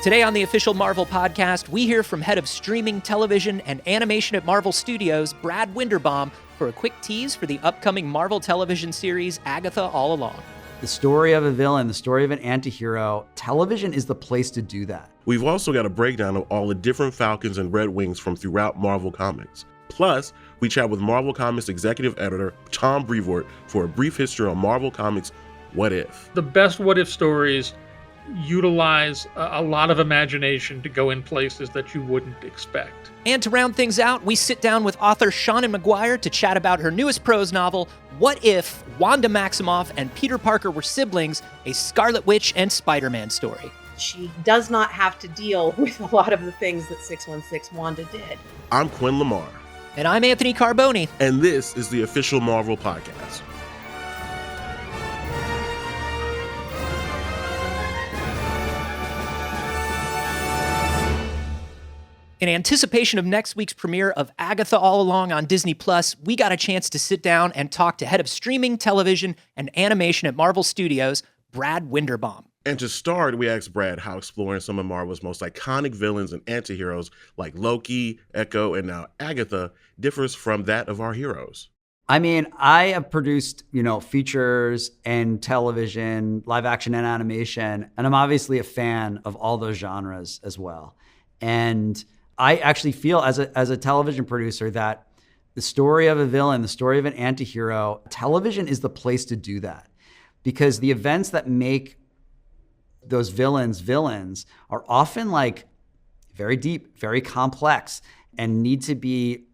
Today on the official Marvel podcast, we hear from head of streaming, television, and animation at Marvel Studios, Brad Winderbaum, for a quick tease for the upcoming Marvel television series, Agatha All Along. The story of a villain, the story of an antihero, television is the place to do that. We've also got a breakdown of all the different Falcons and Redwings from throughout Marvel Comics. Plus, we chat with Marvel Comics executive editor Tom Brevoort for a brief history on Marvel Comics' What If. The best what if stories utilize a lot of imagination to go in places that you wouldn't expect. And to round things out, we sit down with author Seanan McGuire to chat about her newest prose novel, What If Wanda Maximoff and Peter Parker Were Siblings, a Scarlet Witch and Spider-Man story. She does not have to deal with a lot of the things that 616 Wanda did. I'm Quinn Lamar. And I'm Anthony Carboni. And this is the official Marvel podcast. In anticipation of next week's premiere of Agatha All Along on Disney+, we got a chance to sit down and talk to head of streaming, television, and animation at Marvel Studios, Brad Winderbaum. And to start, we asked Brad how exploring some of Marvel's most iconic villains and antiheroes like Loki, Echo, and now Agatha differs from that of our heroes. I mean, I have produced, features and television, live action and animation, and I'm obviously a fan of all those genres as well. And I actually feel as a television producer that the story of a villain, the story of an antihero, television is the place to do that. Because the events that make those villains are often like very deep, very complex, and need to be,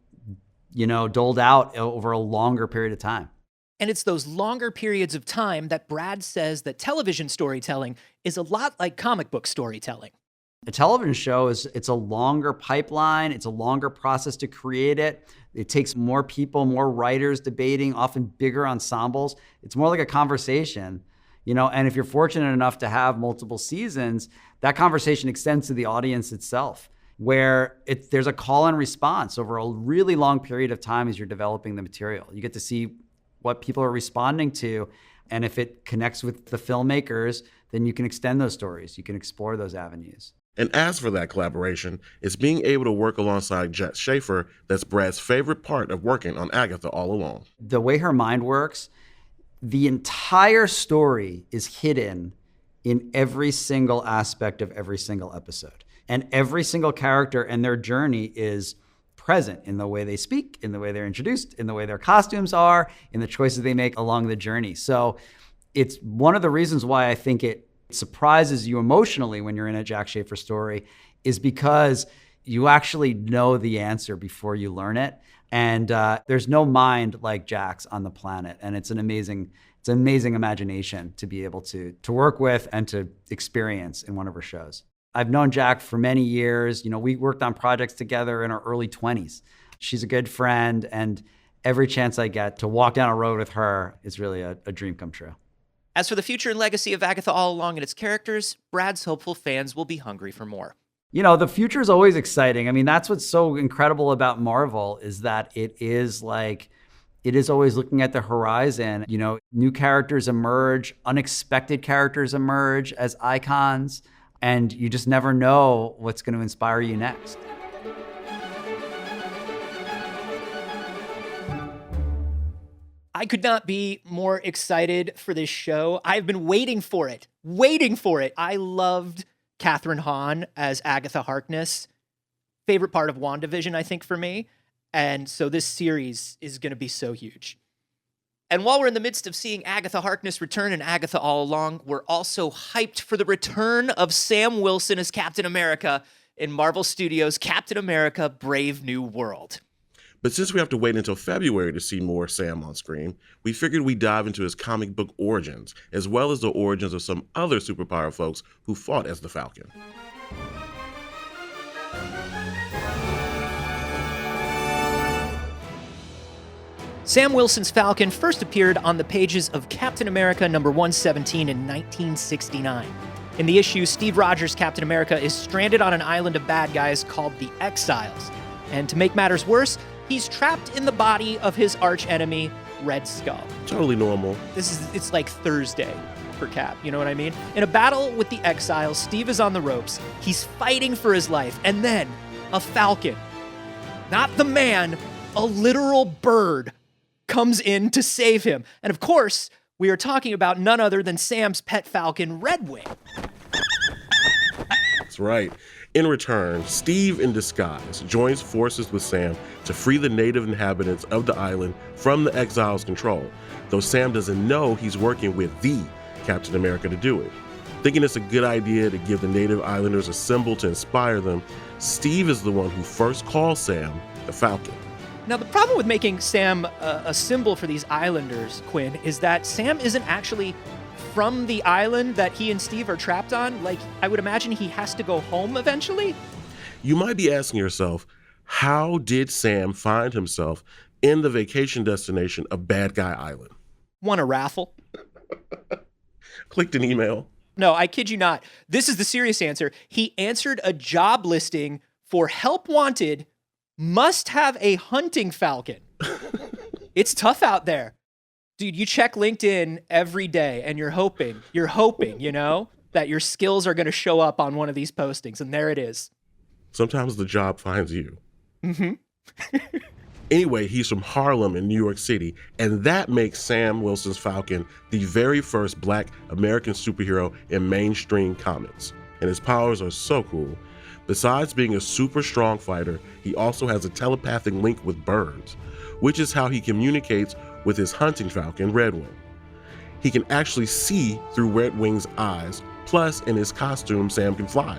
doled out over a longer period of time. And it's those longer periods of time that Brad says that television storytelling is a lot like comic book storytelling. A television show it's a longer pipeline. It's a longer process to create it. It takes more people, more writers debating, often bigger ensembles. It's more like a conversation, and if you're fortunate enough to have multiple seasons, that conversation extends to the audience itself, where there's a call and response over a really long period of time as you're developing the material. You get to see what people are responding to, and if it connects with the filmmakers, then you can extend those stories. You can explore those avenues. And as for that collaboration, it's being able to work alongside Jet Schaefer that's Brad's favorite part of working on Agatha All Along. The way her mind works, the entire story is hidden in every single aspect of every single episode. And every single character and their journey is present in the way they speak, in the way they're introduced, in the way their costumes are, in the choices they make along the journey. So it's one of the reasons why I think it surprises you emotionally when you're in a Jack Schaefer story is because you actually know the answer before you learn it. And there's no mind like Jack's on the planet. And it's an amazing imagination to be able to work with and to experience in one of her shows. I've known Jack for many years. We worked on projects together in our early 20s. She's a good friend, and every chance I get to walk down a road with her is really a dream come true. As for the future and legacy of Agatha All Along and its characters, Brad's hopeful fans will be hungry for more. The future is always exciting. I mean, that's what's so incredible about Marvel is that it is always looking at the horizon. New characters emerge, unexpected characters emerge as icons, and you just never know what's going to inspire you next. I could not be more excited for this show. I've been waiting for it. I loved Catherine Hahn as Agatha Harkness. Favorite part of WandaVision, I think, for me. And so this series is going to be so huge. And while we're in the midst of seeing Agatha Harkness return in Agatha All Along, we're also hyped for the return of Sam Wilson as Captain America in Marvel Studios' Captain America: Brave New World. But since we have to wait until February to see more Sam on screen, we figured we'd dive into his comic book origins, as well as the origins of some other superpower folks who fought as the Falcon. Sam Wilson's Falcon first appeared on the pages of Captain America number 117 in 1969. In the issue, Steve Rogers' Captain America is stranded on an island of bad guys called the Exiles. And to make matters worse, he's trapped in the body of his archenemy, Red Skull. Totally normal. It's like Thursday for Cap, you know what I mean? In a battle with the Exiles, Steve is on the ropes. He's fighting for his life, and then a falcon, not the man, a literal bird, comes in to save him. And of course, we are talking about none other than Sam's pet falcon, Redwing. That's right. In return, Steve in disguise joins forces with Sam to free the native inhabitants of the island from the Exiles' control, though Sam doesn't know he's working with the Captain America to do it. Thinking it's a good idea to give the native islanders a symbol to inspire them, Steve is the one who first calls Sam the Falcon. Now, the problem with making Sam a symbol for these islanders, Quinn, is that Sam isn't actually from the island that he and Steve are trapped on. Like, I would imagine he has to go home eventually. You might be asking yourself, how did Sam find himself in the vacation destination of Bad Guy Island? Won a raffle. Clicked an email. No, I kid you not. This is the serious answer. He answered a job listing for help wanted, must have a hunting falcon. It's tough out there. Dude, you check LinkedIn every day and you're hoping, you know, that your skills are going to show up on one of these postings. And there it is. Sometimes the job finds you. Mm-hmm. Anyway, he's from Harlem in New York City, and that makes Sam Wilson's Falcon the very first Black American superhero in mainstream comics. And his powers are so cool. Besides being a super strong fighter, he also has a telepathic link with birds, which is how he communicates with his hunting falcon, Redwing. He can actually see through Redwing's eyes, plus in his costume, Sam can fly.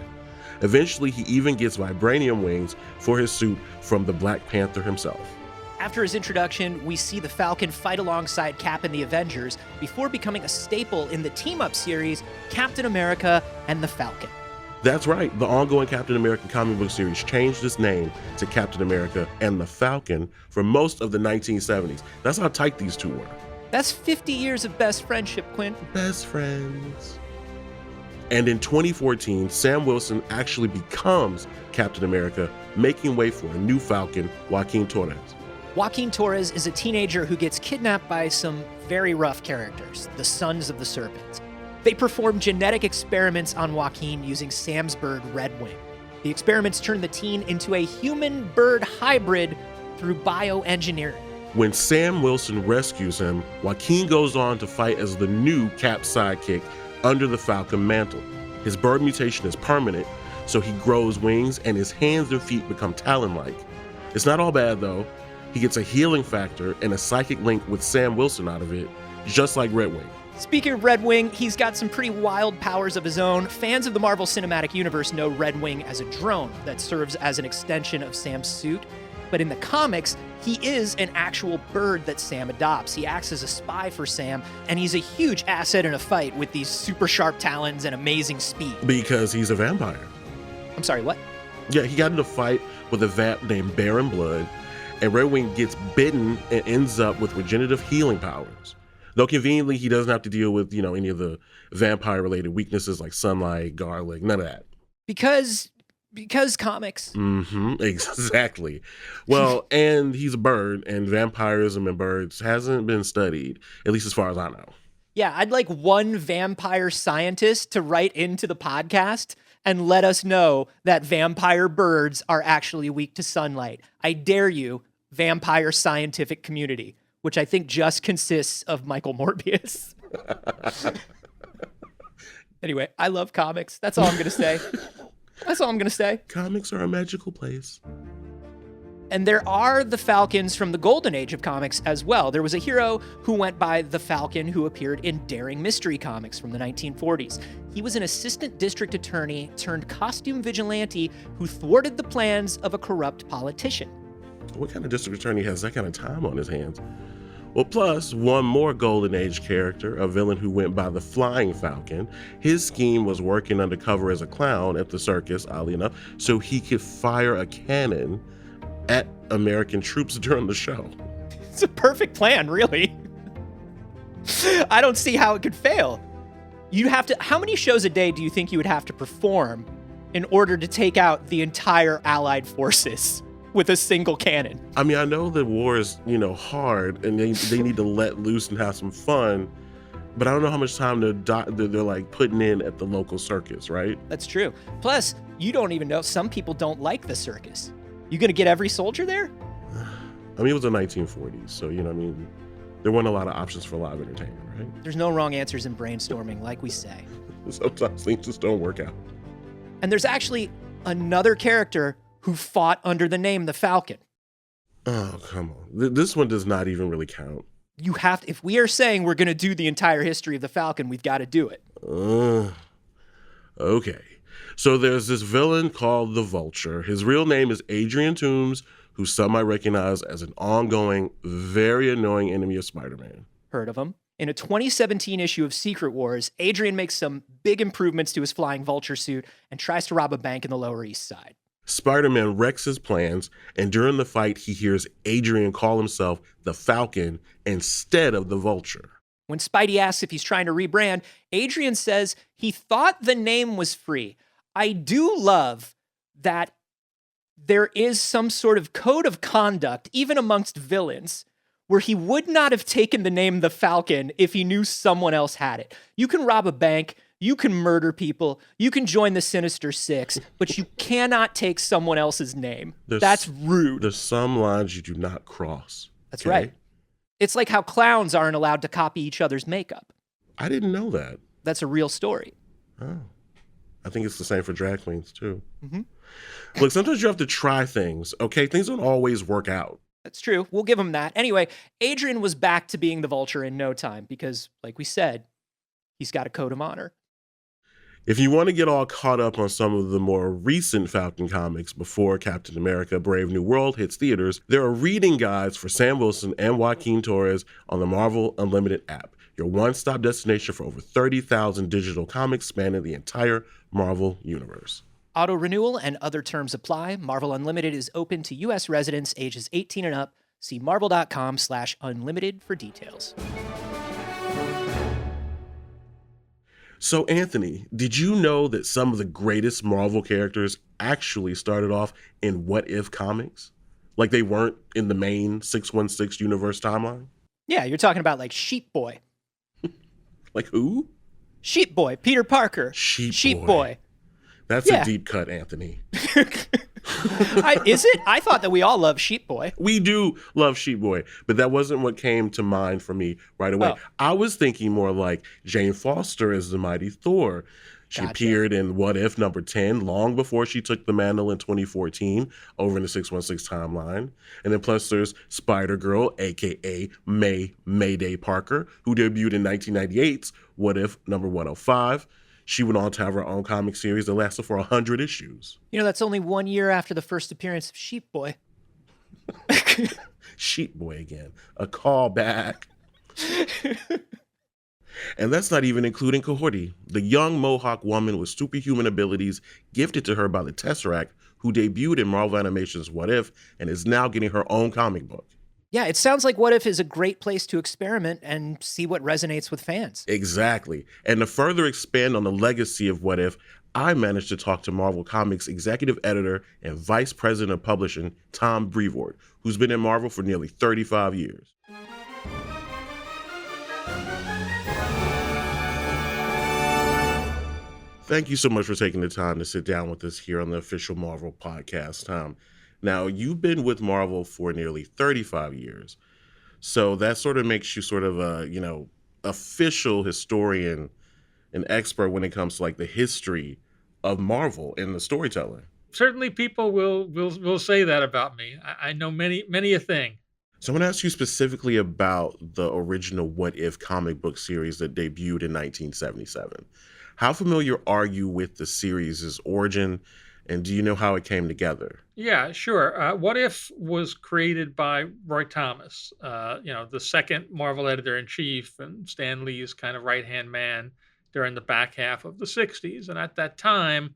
Eventually, he even gets vibranium wings for his suit from the Black Panther himself. After his introduction, we see the Falcon fight alongside Cap in the Avengers before becoming a staple in the team-up series, Captain America and the Falcon. That's right, the ongoing Captain America comic book series changed its name to Captain America and the Falcon for most of the 1970s. That's how tight these two were. That's 50 years of best friendship, Quinn. Best friends. And in 2014, Sam Wilson actually becomes Captain America, making way for a new Falcon, Joaquin Torres. Joaquin Torres is a teenager who gets kidnapped by some very rough characters, the Sons of the Serpent. They perform genetic experiments on Joaquin using Sam's bird, Redwing. The experiments turn the teen into a human-bird hybrid through bioengineering. When Sam Wilson rescues him, Joaquin goes on to fight as the new Cap sidekick under the Falcon mantle. His bird mutation is permanent, so he grows wings and his hands and feet become talon-like. It's not all bad though. He gets a healing factor and a psychic link with Sam Wilson out of it, just like Redwing. Speaking of Redwing, he's got some pretty wild powers of his own. Fans of the Marvel Cinematic Universe know Redwing as a drone that serves as an extension of Sam's suit. But in the comics, he is an actual bird that Sam adopts. He acts as a spy for Sam, and he's a huge asset in a fight with these super sharp talons and amazing speed. Because he's a vampire. I'm sorry, what? Yeah, he got in a fight with a vamp named Baron Blood, and Redwing gets bitten and ends up with regenerative healing powers. Though conveniently, he doesn't have to deal with, any of the vampire-related weaknesses like sunlight, garlic, none of that. Because comics. Mm-hmm, exactly. Well, and he's a bird, and vampirism in birds hasn't been studied, at least as far as I know. Yeah, I'd like one vampire scientist to write into the podcast and let us know that vampire birds are actually weak to sunlight. I dare you, vampire scientific community, which I think just consists of Michael Morbius. Anyway, I love comics. That's all I'm going to say. That's all I'm going to say. Comics are a magical place. And there are the Falcons from the golden age of comics as well. There was a hero who went by the Falcon who appeared in Daring Mystery comics from the 1940s. He was an assistant district attorney turned costume vigilante who thwarted the plans of a corrupt politician. What kind of district attorney has that kind of time on his hands? Well, plus one more golden age character, a villain who went by the Flying Falcon. His scheme was working undercover as a clown at the circus, oddly enough, so he could fire a cannon at American troops during the show. It's a perfect plan, really. I don't see how it could fail. You'd have to. How many shows a day do you think you would have to perform in order to take out the entire Allied forces? with a single cannon. I mean, I know the war is, hard and they need to let loose and have some fun, but I don't know how much time they're like putting in at the local circus, right? That's true. Plus, you don't even know, some people don't like the circus. You gonna get every soldier there? I mean, it was the 1940s, so, there weren't a lot of options for live entertainment, right? There's no wrong answers in brainstorming, like we say. Sometimes things just don't work out. And there's actually another character who fought under the name the Falcon. Oh, come on. This one does not even really count. You have to, if we are saying we're going to do the entire history of the Falcon, we've got to do it. Okay. So there's this villain called the Vulture. His real name is Adrian Toomes, who some might recognize as an ongoing, very annoying enemy of Spider-Man. Heard of him. In a 2017 issue of Secret Wars, Adrian makes some big improvements to his flying vulture suit and tries to rob a bank in the Lower East Side. Spider-Man wrecks his plans, and during the fight, he hears Adrian call himself the Falcon instead of the Vulture. When Spidey asks if he's trying to rebrand, Adrian says he thought the name was free. I do love that there is some sort of code of conduct, even amongst villains, where he would not have taken the name the Falcon if he knew someone else had it. You can rob a bank, you can murder people, you can join the Sinister Six, but you cannot take someone else's name. That's rude. There's some lines you do not cross. That's right. It's like how clowns aren't allowed to copy each other's makeup. I didn't know that. That's a real story. Oh. I think it's the same for drag queens, too. Mm-hmm. Look, sometimes you have to try things, okay? Things don't always work out. That's true. We'll give him that. Anyway, Adrian was back to being the Vulture in no time because, like we said, he's got a code of honor. If you want to get all caught up on some of the more recent Falcon comics before Captain America Brave New World hits theaters, there are reading guides for Sam Wilson and Joaquin Torres on the Marvel Unlimited app, your one-stop destination for over 30,000 digital comics spanning the entire Marvel universe. Auto renewal and other terms apply. Marvel Unlimited is open to U.S. residents ages 18 and up. See marvel.com/unlimited for details. So, Anthony, did you know that some of the greatest Marvel characters actually started off in What If comics? Like they weren't in the main 616 universe timeline? Yeah, you're talking about like Sheep Boy. Like who? Sheep Boy, Peter Parker. Sheep Boy. That's a deep cut, Anthony. Is it? I thought that we all love Sheep Boy. We do love Sheep Boy, but that wasn't what came to mind for me right away. Oh. I was thinking more like Jane Foster as the Mighty Thor. She appeared in What If number 10 long before she took the mantle in 2014 over in the 616 timeline. And then plus there's Spider-Girl, a.k.a. Mayday Parker, who debuted in 1998's What If number 105. She went on to have her own comic series that lasted for 100 issues. You know, that's only 1 year after the first appearance of Sheep Boy. Sheep Boy again. A callback. And that's not even including Cohorty, the young Mohawk woman with superhuman abilities gifted to her by the Tesseract, who debuted in Marvel Animation's What If and is now getting her own comic book. Yeah, it sounds like What If is a great place to experiment and see what resonates with fans. Exactly. And to further expand on the legacy of What If, I managed to talk to Marvel Comics executive editor and vice president of publishing, Tom Brevoort, who's been in Marvel for nearly 35 years. Thank you so much for taking the time to sit down with us here on the official Marvel podcast, Tom. Now, you've been with Marvel for nearly 35 years, so that sort of makes you sort of a, official historian and expert when it comes to like the history of Marvel and the storytelling. Certainly people will say that about me. I know many a thing. So I'm going to ask you specifically about the original What If comic book series that debuted in 1977. How familiar are you with the series' origin, and do you know how it came together? Yeah, sure. What If was created by Roy Thomas, the second Marvel editor-in-chief and Stan Lee's kind of right-hand man during the back half of the 60s. And at that time,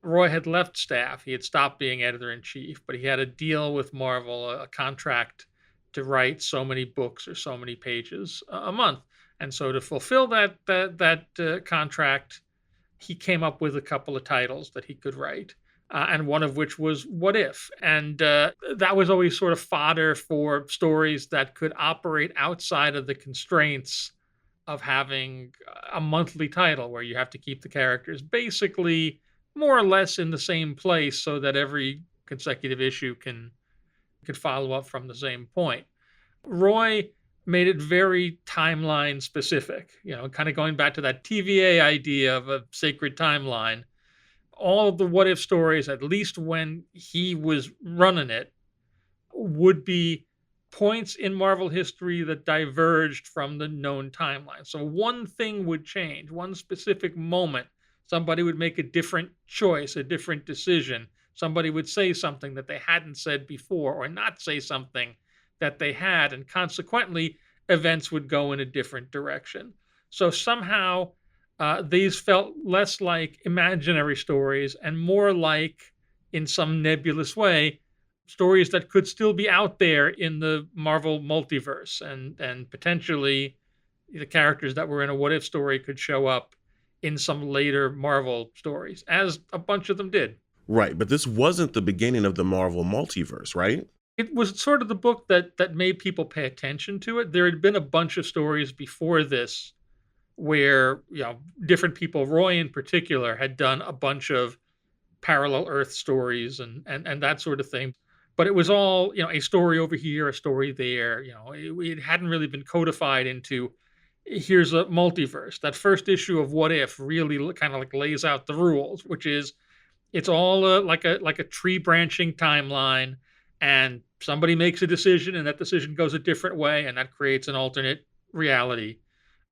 Roy had left staff. He had stopped being editor-in-chief, but he had a deal with Marvel, a contract to write so many books or so many pages a month. And so to fulfill that contract, he came up with a couple of titles that he could write. and one of which was What If? And that was always sort of fodder for stories that could operate outside of the constraints of having a monthly title where you have to keep the characters basically more or less in the same place so that every consecutive issue could follow up from the same point. Roy made it very timeline specific, kind of going back to that TVA idea of a sacred timeline. All of the What If stories, at least when he was running it, would be points in Marvel history that diverged from the known timeline. So one thing would change, one specific moment. Somebody would make a different choice, a different decision. Somebody would say something that they hadn't said before, or not say something that they had, and consequently, events would go in a different direction. So somehow, these felt less like imaginary stories and more like, in some nebulous way, stories that could still be out there in the Marvel multiverse, and potentially the characters that were in a What If story could show up in some later Marvel stories, as a bunch of them did. Right, but this wasn't the beginning of the Marvel multiverse, right? It was sort of the book that made people pay attention to it. There had been a bunch of stories before this where, different people, Roy in particular, had done a bunch of parallel Earth stories and that sort of thing. But it was all, a story over here, a story there. It hadn't really been codified into, here's a multiverse. That first issue of What If really kind of like lays out the rules, which is it's all like a tree branching timeline, and somebody makes a decision and that decision goes a different way, and that creates an alternate reality.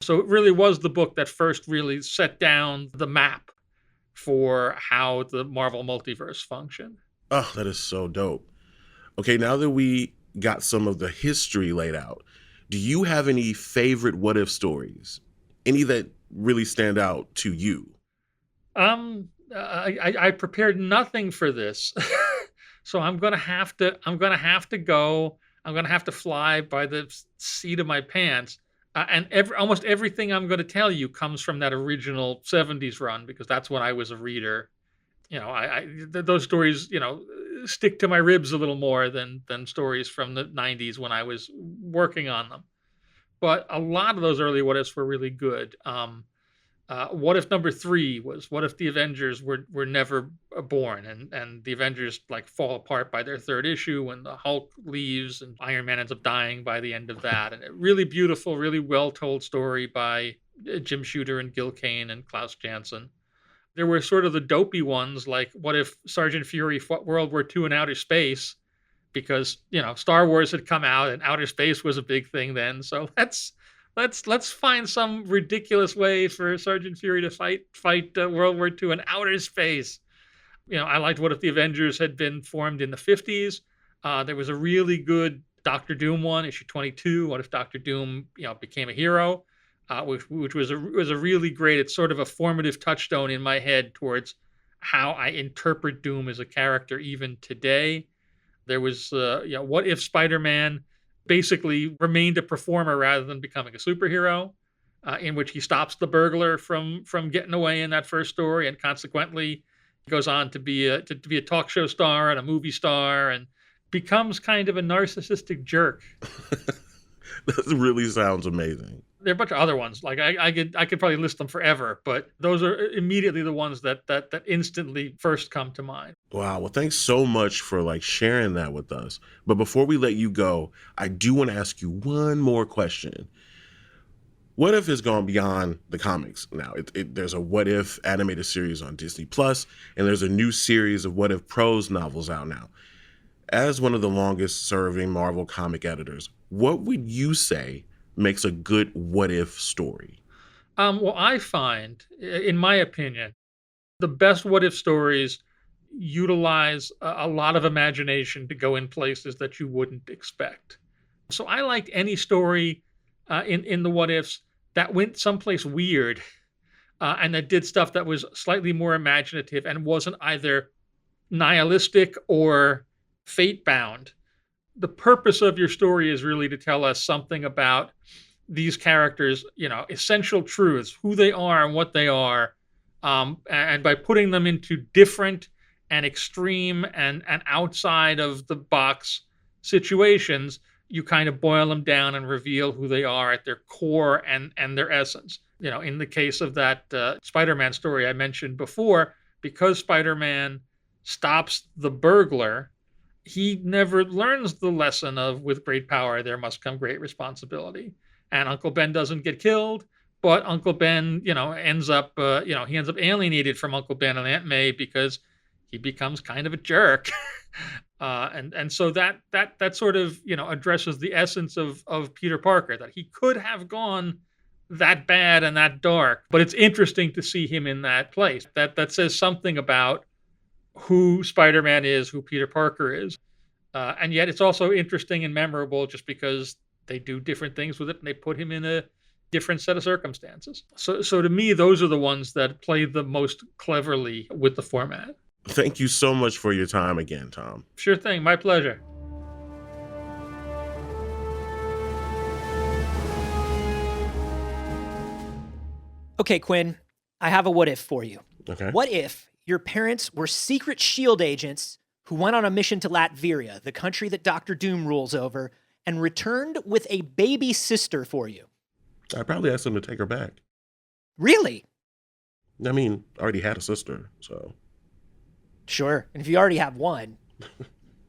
So it really was the book that first really set down the map for how the Marvel multiverse functioned. Oh, that is so dope. Okay, now that we got some of the history laid out, do you have any favorite What If stories? Any that really stand out to you? I prepared nothing for this. So I'm gonna have to fly by the seat of my pants. And almost everything I'm going to tell you comes from that original 70s run, because that's when I was a reader. Those stories, stick to my ribs a little more than stories from the 90s when I was working on them. But a lot of those early What Ifs were really good. What If number 3 was What If the Avengers were never born, and the Avengers fall apart by their third issue when the Hulk leaves and Iron Man ends up dying by the end of that. And a really beautiful, really well told story by Jim Shooter and Gil Kane and Klaus Janson. There were sort of the dopey ones, like What If Sergeant Fury fought World War II in outer space, because Star Wars had come out and outer space was a big thing then. So let's find some ridiculous way for Sergeant Fury to fight World War II in outer space. I liked What If the Avengers had been formed in the 50s. There was a really good Doctor Doom one, issue 22. What if Doctor Doom, became a hero, which was a really great. It's sort of a formative touchstone in my head towards how I interpret Doom as a character even today. There was, What If Spider-Man basically remained a performer rather than becoming a superhero, in which he stops the burglar from getting away in that first story, and consequently goes on to be a talk show star and a movie star, and becomes kind of a narcissistic jerk. That really sounds amazing. There are a bunch of other ones. Like I could probably list them forever, but those are immediately the ones that instantly first come to mind. Wow. Well, thanks so much for sharing that with us. But before we let you go, I do want to ask you one more question. What If has gone beyond the comics now? There's a What If animated series on Disney Plus, and there's a new series of What If prose novels out now. As one of the longest serving Marvel comic editors, what would you say makes a good What If story? Well, I find, in my opinion, the best What If stories utilize a lot of imagination to go in places that you wouldn't expect. So I liked any story in the What Ifs that went someplace weird, and that did stuff that was slightly more imaginative and wasn't either nihilistic or fate-bound. The purpose of your story is really to tell us something about these characters, essential truths, who they are and what they are. And by putting them into different and extreme and outside of the box situations, you kind of boil them down and reveal who they are at their core and their essence. In the case of that Spider-Man story I mentioned before, because Spider-Man stops the burglar, he never learns the lesson of with great power there must come great responsibility. And Uncle Ben doesn't get killed, but Uncle Ben, ends up alienated from Uncle Ben and Aunt May because he becomes kind of a jerk. And so that sort of addresses the essence of Peter Parker, that he could have gone that bad and that dark, but it's interesting to see him in that place. That says something about who Spider-Man is, who Peter Parker is, and yet it's also interesting and memorable just because they do different things with it and they put him in a different set of circumstances. So to me, those are the ones that play the most cleverly with the format. Thank you so much for your time again, Tom. Sure thing. My pleasure. Okay, Quinn, I have a what if for you. Okay. What if your parents were secret SHIELD agents who went on a mission to Latveria, the country that Dr. Doom rules over, and returned with a baby sister for you? I probably asked them to take her back. Really? I mean, I already had a sister, so. Sure. And if you already have one.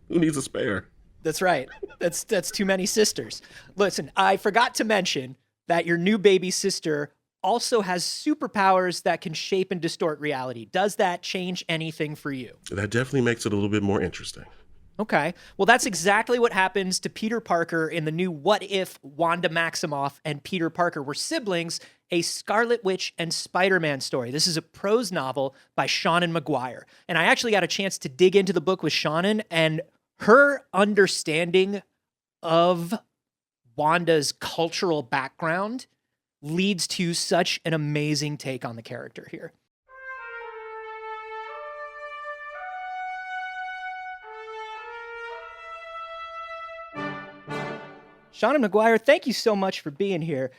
Who needs a spare? That's right. That's too many sisters. Listen, I forgot to mention that your new baby sister also has superpowers that can shape and distort reality. Does that change anything for you? That definitely makes it a little bit more interesting. Okay. Well, that's exactly what happens to Peter Parker in the new What If Wanda Maximoff and Peter Parker were siblings, a Scarlet Witch and Spider-Man story. This is a prose novel by Seanan McGuire. And I actually got a chance to dig into the book with Seanan, and her understanding of Wanda's cultural background leads to such an amazing take on the character here. Seanan McGuire, thank you so much for being here.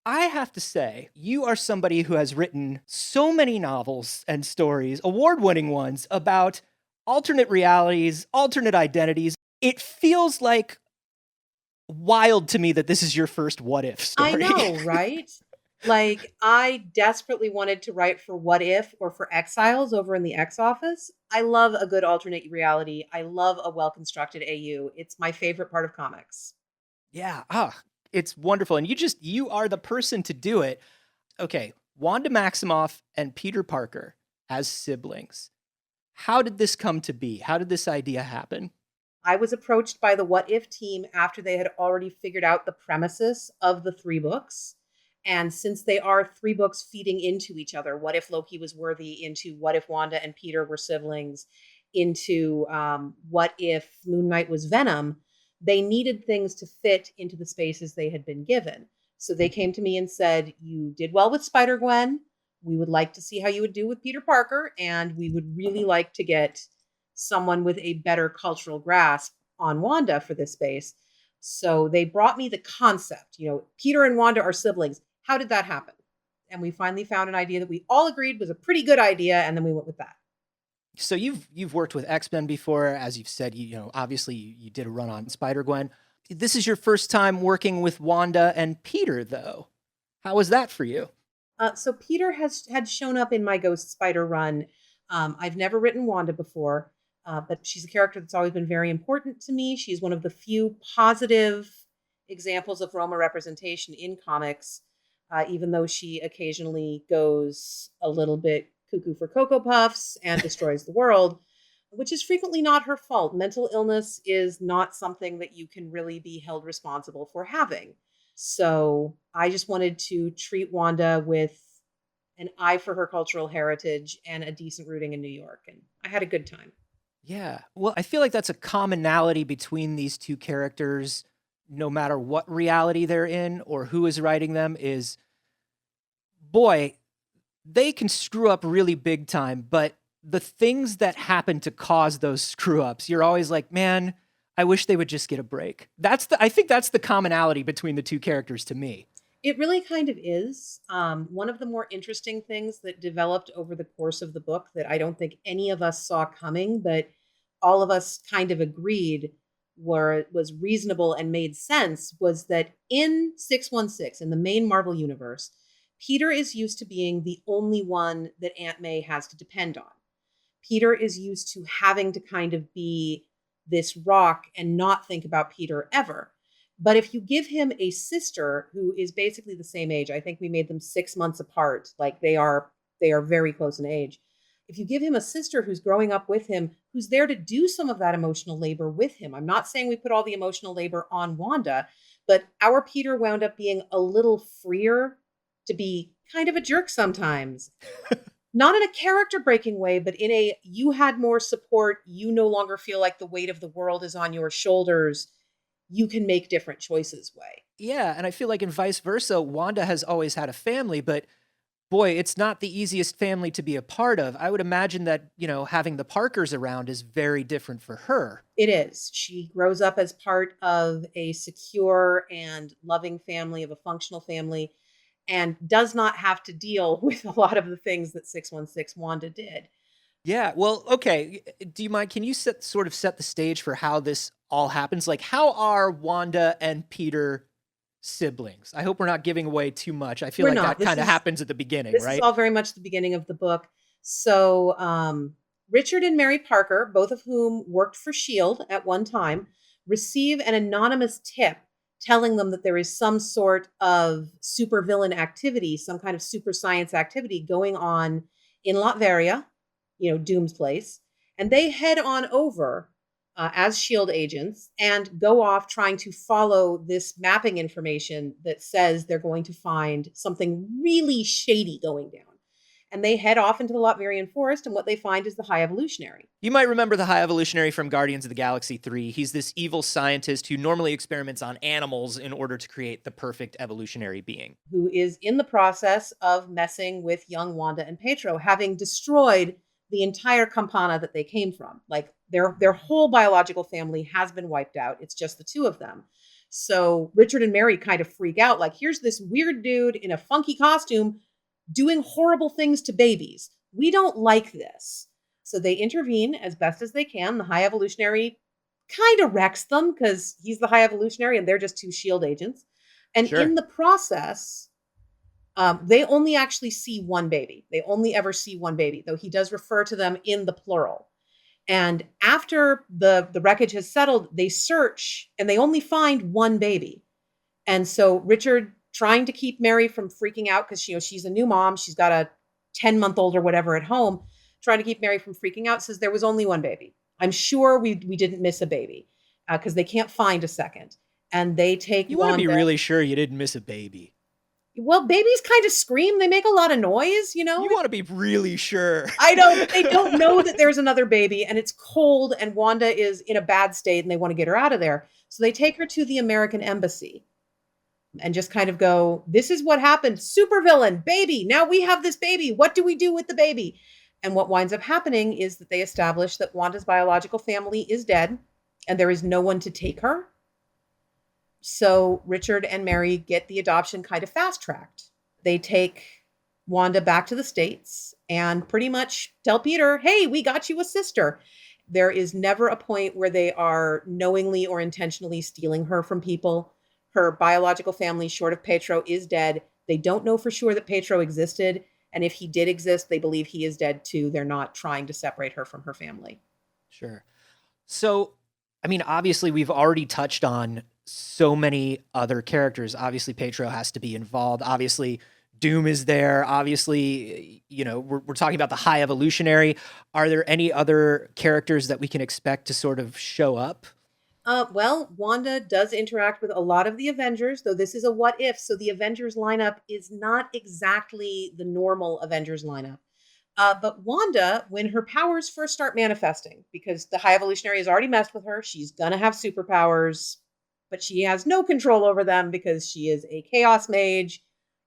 I have to say, you are somebody who has written so many novels and stories, award-winning ones, about alternate realities, alternate identities. It feels like wild to me that this is your first What If story. I know, right? Like, I desperately wanted to write for What If or for Exiles over in the X Office. I love a good alternate reality. I love a well-constructed AU. It's my favorite part of comics. Yeah, it's wonderful. And you are the person to do it. Okay, Wanda Maximoff and Peter Parker as siblings. How did this come to be? How did this idea happen? I was approached by the What If team after they had already figured out the premises of the 3 books. And since they are 3 books feeding into each other, What If Loki was worthy, into What If Wanda and Peter were siblings, into What If Moon Knight was Venom, they needed things to fit into the spaces they had been given. So they came to me and said, you did well with Spider-Gwen. We would like to see how you would do with Peter Parker. And we would really like to get someone with a better cultural grasp on Wanda for this space. So they brought me the concept, Peter and Wanda are siblings. How did that happen? And we finally found an idea that we all agreed was a pretty good idea. And then we went with that. So you've worked with X-Men before, as you've said, obviously you did a run on Spider-Gwen. This is your first time working with Wanda and Peter, though. How was that for you? So Peter had shown up in my Ghost Spider run. I've never written Wanda before, but she's a character that's always been very important to me. She's one of the few positive examples of Roma representation in comics, even though she occasionally goes a little bit cuckoo for Cocoa Puffs and destroys the world, which is frequently not her fault. Mental illness is not something that you can really be held responsible for having. So I just wanted to treat Wanda with an eye for her cultural heritage and a decent rooting in New York. And I had a good time. Yeah. Well, I feel like that's a commonality between these two characters, no matter what reality they're in or who is writing them, is, boy, they can screw up really big time, but the things that happen to cause those screw ups, you're always like, man, I wish they would just get a break. I think that's the commonality between the two characters to me. It really kind of is. One of the more interesting things that developed over the course of the book that I don't think any of us saw coming, but all of us kind of agreed was reasonable and made sense, was that in 616, in the main Marvel universe, Peter is used to being the only one that Aunt May has to depend on. Peter is used to having to kind of be this rock and not think about Peter ever. But if you give him a sister who is basically the same age, I think we made them 6 months apart, like they are very close in age. If you give him a sister who's growing up with him, who's there to do some of that emotional labor with him. I'm not saying we put all the emotional labor on Wanda, but our Peter wound up being a little freer to be kind of a jerk sometimes. Not in a character breaking way, but in a, you had more support. You no longer feel like the weight of the world is on your shoulders. You can make different choices way. Yeah, and I feel like in vice versa, Wanda has always had a family, but boy, it's not the easiest family to be a part of. I would imagine that, having the Parkers around is very different for her. It is. She grows up as part of a secure and loving family, of a functional family, and does not have to deal with a lot of the things that 616 Wanda did. Yeah, well, okay. Do you mind, can you set the stage for how this all happens? Like, how are Wanda and Peter siblings? I hope we're not giving away too much. I feel We're like not. that kind of happens at the beginning, This right? is all very much the beginning of the book. So Richard and Mary Parker, both of whom worked for S.H.I.E.L.D. at one time, receive an anonymous tip telling them that there is some sort of supervillain activity, some kind of super science activity going on in Latveria, Doom's place. And they head on over as S.H.I.E.L.D. agents and go off trying to follow this mapping information that says they're going to find something really shady going down. And they head off into the Latverian forest, and what they find is the High Evolutionary. You might remember the High Evolutionary from Guardians of the Galaxy 3. He's this evil scientist who normally experiments on animals in order to create the perfect evolutionary being. Who is in the process of messing with young Wanda and Pietro, having destroyed the entire Campana that they came from. Like their whole biological family has been wiped out. It's just the two of them. So Richard and Mary kind of freak out. Like, here's this weird dude in a funky costume doing horrible things to babies. We don't like this. So they intervene as best as they can. The High Evolutionary kind of wrecks them because he's the High Evolutionary and they're just two S.H.I.E.L.D. agents. And Sure. in the process, they only actually see one baby. They only ever see one baby, though he does refer to them in the plural. And after the wreckage has settled, they search and they only find one baby. And so Richard, trying to keep Mary from freaking out because she's a new mom, she's got a 10-month-old or whatever at home, trying to keep Mary from freaking out, says there was only one baby. I'm sure we didn't miss a baby because they can't find a second. And they take You want to be really sure you didn't miss a baby. Well, babies kind of scream. They make a lot of noise, You want to be really sure. I know, but they don't know that there's another baby and it's cold and Wanda is in a bad state and they want to get her out of there. So they take her to the American embassy and just kind of go, this is what happened. Supervillain, baby. Now we have this baby. What do we do with the baby? And what winds up happening is that they establish that Wanda's biological family is dead and there is no one to take her. So Richard and Mary get the adoption kind of fast-tracked. They take Wanda back to the States and pretty much tell Peter, hey, we got you a sister. There is never a point where they are knowingly or intentionally stealing her from people. Her biological family, short of Pietro, is dead. They don't know for sure that Pietro existed. And if he did exist, they believe he is dead too. They're not trying to separate her from her family. Sure. So, I mean, obviously, we've already touched on so many other characters. Obviously, Pietro has to be involved. Obviously, Doom is there. Obviously, we're talking about the High Evolutionary. Are there any other characters that we can expect to sort of show up? Well, Wanda does interact with a lot of the Avengers, though this is a what if. So the Avengers lineup is not exactly the normal Avengers lineup. But Wanda, when her powers first start manifesting, because the High Evolutionary has already messed with her, she's going to have superpowers, but she has no control over them because she is a chaos mage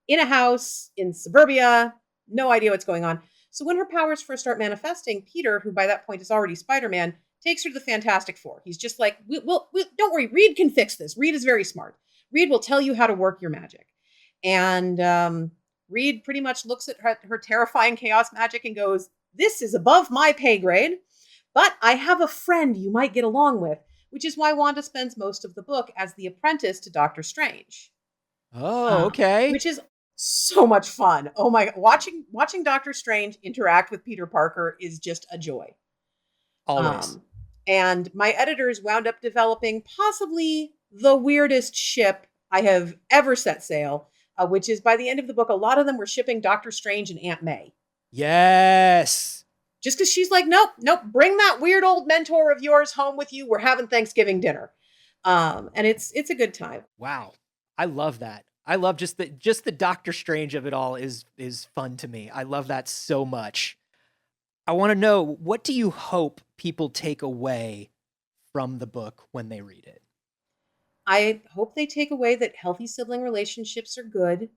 in a house in suburbia, no idea what's going on. So when her powers first start manifesting, Peter, who by that point is already Spider-Man, takes her to the Fantastic Four. He's just like, don't worry, Reed can fix this. Reed is very smart. Reed will tell you how to work your magic. And Reed pretty much looks at her terrifying chaos magic and goes, "This is above my pay grade, but I have a friend you might get along with," which is why Wanda spends most of the book as the apprentice to Doctor Strange. Oh, okay. Which is so much fun. Oh my God. Watching Doctor Strange interact with Peter Parker is just a joy. Always. And my editors wound up developing possibly the weirdest ship I have ever set sail, which is by the end of the book, a lot of them were shipping Doctor Strange and Aunt May. Yes. Just because she's like, nope, bring that weird old mentor of yours home with you. We're having Thanksgiving dinner. And it's a good time. Wow. I love that. I love just the Doctor Strange of it all is fun to me. I love that so much. I want to know, what do you hope people take away from the book when they read it? I hope they take away that healthy sibling relationships are good,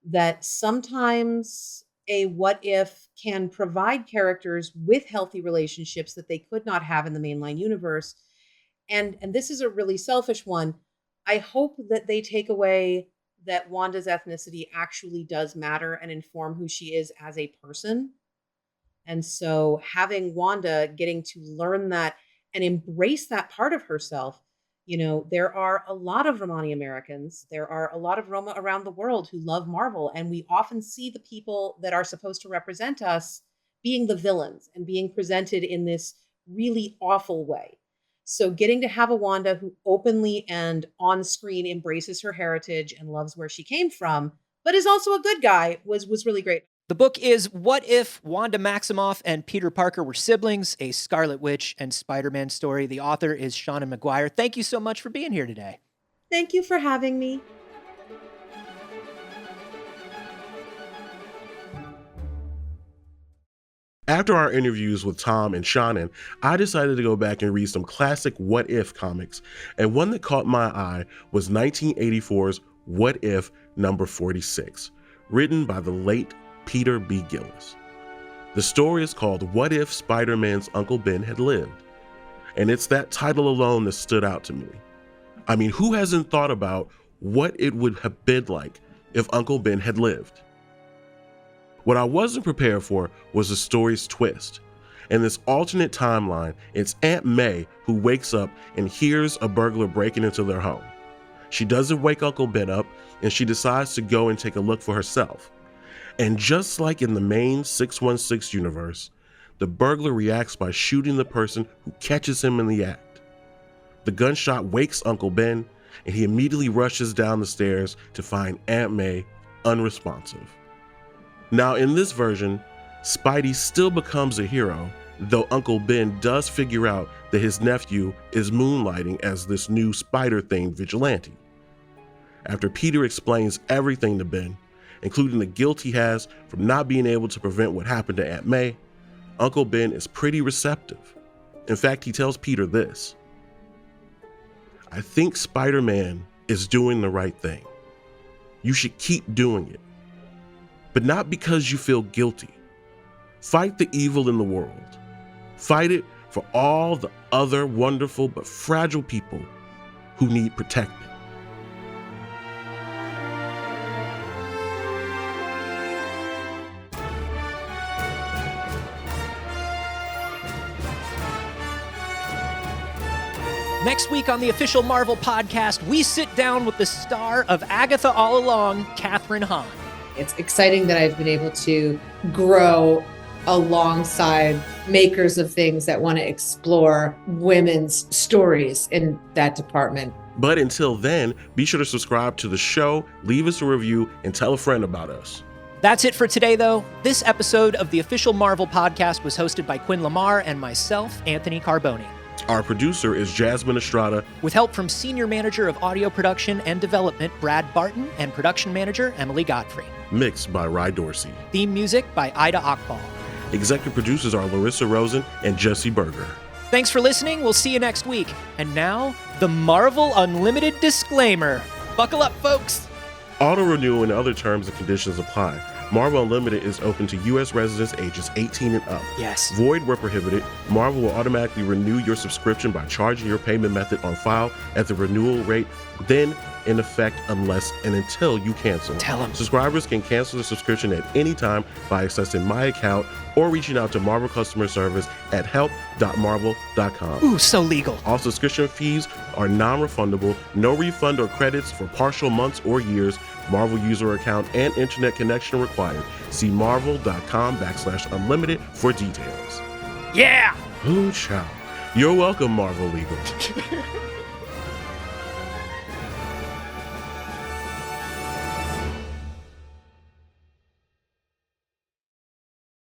that sometimes a what if can provide characters with healthy relationships that they could not have in the mainline universe. And this is a really selfish one. I hope that they take away that Wanda's ethnicity actually does matter and inform who she is as a person. And so having Wanda getting to learn that and embrace that part of herself, there are a lot of Romani Americans, there are a lot of Roma around the world who love Marvel, and we often see the people that are supposed to represent us being the villains and being presented in this really awful way. So getting to have a Wanda who openly and on screen embraces her heritage and loves where she came from, but is also a good guy was really great. The book is What If Wanda Maximoff and Peter Parker Were Siblings, a Scarlet Witch and Spider-Man story. The author is Seanan McGuire. Thank you so much for being here today. Thank you for having me. After our interviews with Tom and Seanan, I decided to go back and read some classic What If comics, and one that caught my eye was 1984's What If number 46, written by the late Peter B. Gillis. The story is called What If Spider-Man's Uncle Ben Had Lived? And it's that title alone that stood out to me. I mean, who hasn't thought about what it would have been like if Uncle Ben had lived? What I wasn't prepared for was the story's twist. In this alternate timeline, it's Aunt May who wakes up and hears a burglar breaking into their home. She doesn't wake Uncle Ben up, and she decides to go and take a look for herself. And just like in the main 616 universe, the burglar reacts by shooting the person who catches him in the act. The gunshot wakes Uncle Ben, and he immediately rushes down the stairs to find Aunt May unresponsive. Now in this version, Spidey still becomes a hero, though Uncle Ben does figure out that his nephew is moonlighting as this new spider-themed vigilante. After Peter explains everything to Ben, including the guilt he has from not being able to prevent what happened to Aunt May, Uncle Ben is pretty receptive. In fact, he tells Peter this: "I think Spider-Man is doing the right thing. You should keep doing it. But not because you feel guilty. Fight the evil in the world. Fight it for all the other wonderful but fragile people who need protected." Next week on the Official Marvel Podcast, we sit down with the star of Agatha All Along, Kathryn Hahn. It's exciting that I've been able to grow alongside makers of things that want to explore women's stories in that department. But until then, be sure to subscribe to the show, leave us a review, and tell a friend about us. That's it for today, though. This episode of the Official Marvel Podcast was hosted by Quinn Lamar and myself, Anthony Carboni. Our producer is Jasmine Estrada, with help from Senior Manager of Audio Production and Development, Brad Barton, and Production Manager, Emily Godfrey. Mixed by Ry Dorsey. Theme music by Ida Akbal. Executive producers are Larissa Rosen and Jesse Berger. Thanks for listening. We'll see you next week. And now, the Marvel Unlimited disclaimer. Buckle up, folks. Auto renewal and other terms and conditions apply. Marvel Unlimited is open to U.S. residents ages 18 and up. Yes. Void where prohibited. Marvel will automatically renew your subscription by charging your payment method on file at the renewal rate, then in effect unless and until you cancel. Tell 'em. Subscribers can cancel their subscription at any time by accessing my account or reaching out to Marvel customer service at help.marvel.com. Ooh, so legal. All subscription fees are non-refundable, no refund or credits for partial months or years, Marvel user account and internet connection required. See marvel.com/unlimited for details. Yeah! Ooh, child. You're welcome, Marvel Legal.